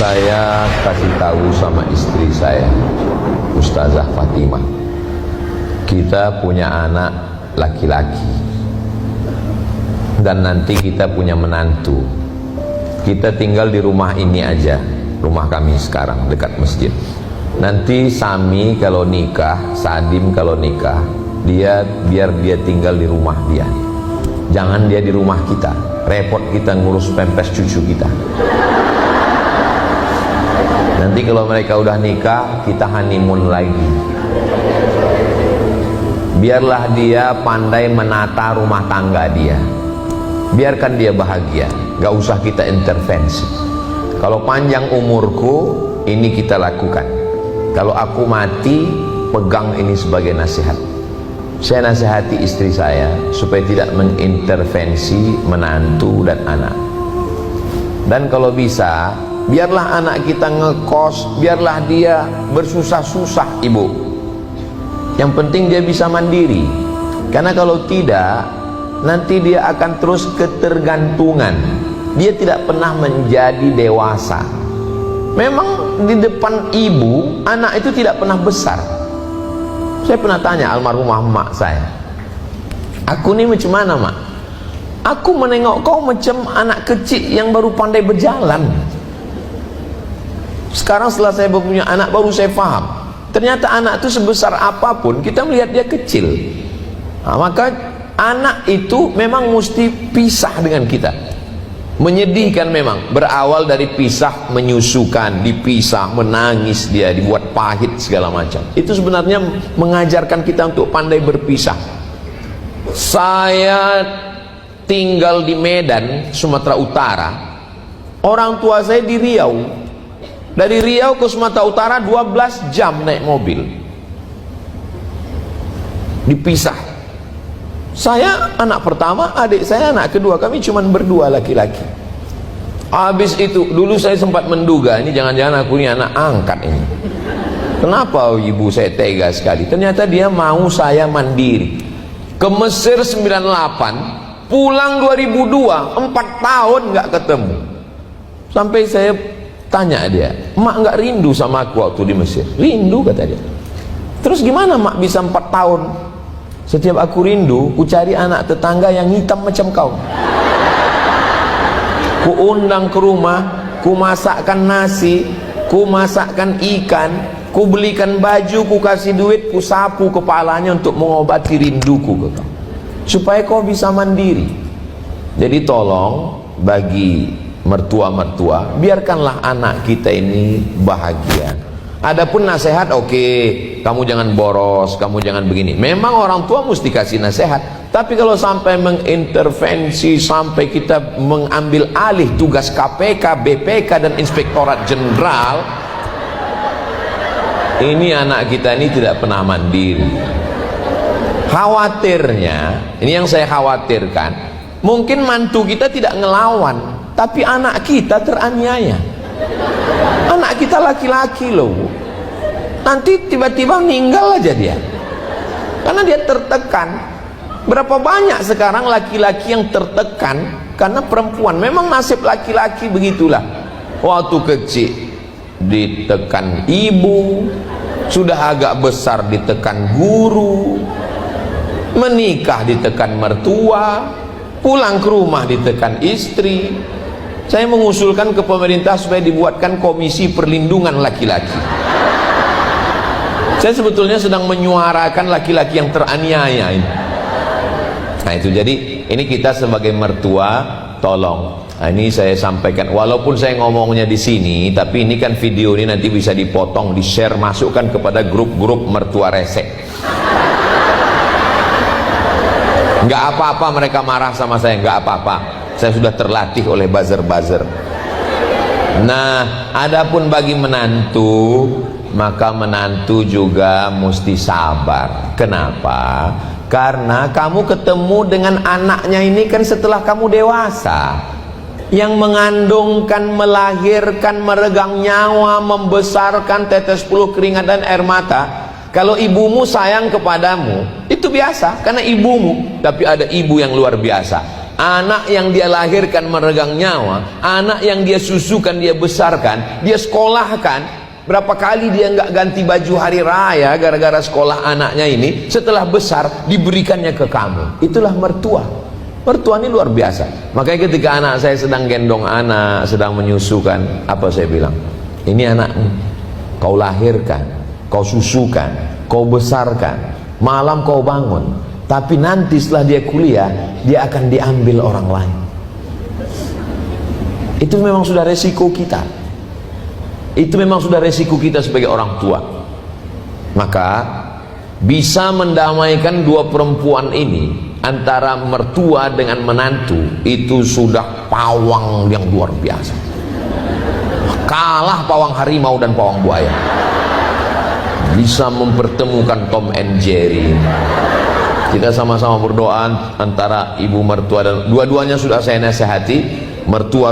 Saya kasih tahu sama istri saya, Ustazah Fatimah, kita punya anak laki-laki dan nanti kita punya menantu. Kita tinggal di rumah ini aja, rumah kami sekarang dekat masjid. Nanti Sami kalau nikah, Sadim kalau nikah, biar dia tinggal di rumah dia. Jangan dia di rumah kita, repot kita ngurus pempes cucu kita. Nanti kalau mereka udah nikah, kita honeymoon lagi. Biarlah dia pandai menata rumah tangga dia. Biarkan dia bahagia, gak usah kita intervensi. Kalau panjang umurku, ini kita lakukan. Kalau aku mati, pegang ini sebagai nasihat. Saya nasihati istri saya supaya tidak mengintervensi menantu dan anak. Dan kalau bisa, biarlah anak kita ngekos, biarlah dia bersusah-susah, ibu. Yang penting dia bisa mandiri. Karena kalau tidak, nanti dia akan terus ketergantungan. Dia tidak pernah menjadi dewasa. Memang di depan ibu, anak itu tidak pernah besar. Saya pernah tanya almarhumah emak saya, aku ini macam mana mak? Aku menengok kau macam anak kecil yang baru pandai berjalan. Sekarang setelah saya punya anak, baru saya paham, ternyata anak itu sebesar apapun kita melihat dia kecil. Nah, maka anak itu memang mesti pisah dengan kita. Menyedihkan memang, berawal dari pisah, menyusukan, dipisah, menangis dia, dibuat pahit segala macam. Itu sebenarnya mengajarkan kita untuk pandai berpisah. Saya tinggal di Medan, Sumatera Utara. Orang tua saya di Riau. Dari Riau ke Sumatera Utara 12 jam naik mobil. Dipisah. Saya anak pertama, adik saya anak kedua, kami cuma berdua laki-laki. Habis itu, dulu saya sempat menduga, ini jangan-jangan aku ini anak angkat ini. Kenapa ibu saya tega sekali? Ternyata dia mau saya mandiri. Ke Mesir 98, pulang 2002, 4 tahun nggak ketemu. Sampai saya tanya dia, mak nggak rindu sama aku waktu di Mesir? Rindu, kata dia. Terus gimana mak bisa 4 tahun? Setiap aku rindu, ku cari anak tetangga yang hitam macam kau. Ku undang ke rumah, ku masakkan nasi, ku masakkan ikan, ku belikan baju, ku kasih duit, ku sapu kepalanya untuk mengobati rinduku ke kau, supaya kau bisa mandiri. Jadi tolong bagi mertua-mertua, biarkanlah anak kita ini bahagia. Adapun nasihat, oke, kamu jangan boros, kamu jangan begini. Memang orang tua mesti kasih nasihat. Tapi kalau sampai mengintervensi, sampai kita mengambil alih tugas KPK, BPK dan Inspektorat Jenderal, ini anak kita ini tidak pernah mandiri. Khawatirnya, ini yang saya khawatirkan, mungkin mantu kita tidak ngelawan, tapi anak kita teraniaya. Anak kita laki-laki loh, nanti tiba-tiba meninggal aja dia, karena dia tertekan. Berapa banyak sekarang laki-laki yang tertekan karena perempuan. Memang nasib laki-laki begitulah. Waktu kecil ditekan ibu, sudah agak besar ditekan guru, menikah ditekan mertua, pulang ke rumah ditekan istri. Saya mengusulkan ke pemerintah supaya dibuatkan komisi perlindungan laki-laki. Saya sebetulnya sedang menyuarakan laki-laki yang teraniaya ini. Nah itu, jadi ini kita sebagai mertua, tolong. Nah, ini saya sampaikan, walaupun saya ngomongnya di sini, tapi ini kan video ini nanti bisa dipotong, di-share, masukkan kepada grup-grup mertua resek. Nggak apa-apa mereka marah sama saya, nggak apa-apa. Saya sudah terlatih oleh buzzer-buzzer. Nah, adapun bagi menantu, maka menantu juga mesti sabar. Kenapa? Karena kamu ketemu dengan anaknya ini kan setelah kamu dewasa. Yang mengandungkan, melahirkan, meregang nyawa, membesarkan, tetes puluh keringat dan air mata. Kalau ibumu sayang kepadamu, itu biasa, karena ibumu. Tapi ada ibu yang luar biasa. anak yang dia lahirkan meregang nyawa, anak yang dia susukan, dia besarkan, dia sekolahkan. Berapa kali dia nggak ganti baju hari raya gara-gara sekolah anaknya ini, setelah besar diberikannya ke kamu. Itulah mertua. Mertua ini luar biasa. Makanya ketika anak saya sedang gendong anak, sedang menyusukan, apa saya bilang? Ini anakmu, kau lahirkan, kau susukan, kau besarkan, malam kau bangun, tapi nanti setelah dia kuliah, dia akan diambil orang lain. Itu memang sudah resiko kita. Itu memang sudah resiko kita sebagai orang tua. Maka bisa mendamaikan dua perempuan ini, antara mertua dengan menantu, itu sudah pawang yang luar biasa. Kalah pawang harimau dan pawang buaya. Bisa mempertemukan Tom and Jerry. Kita sama-sama berdoa antara ibu mertua dan dua-duanya sudah saya nasihati. Mertua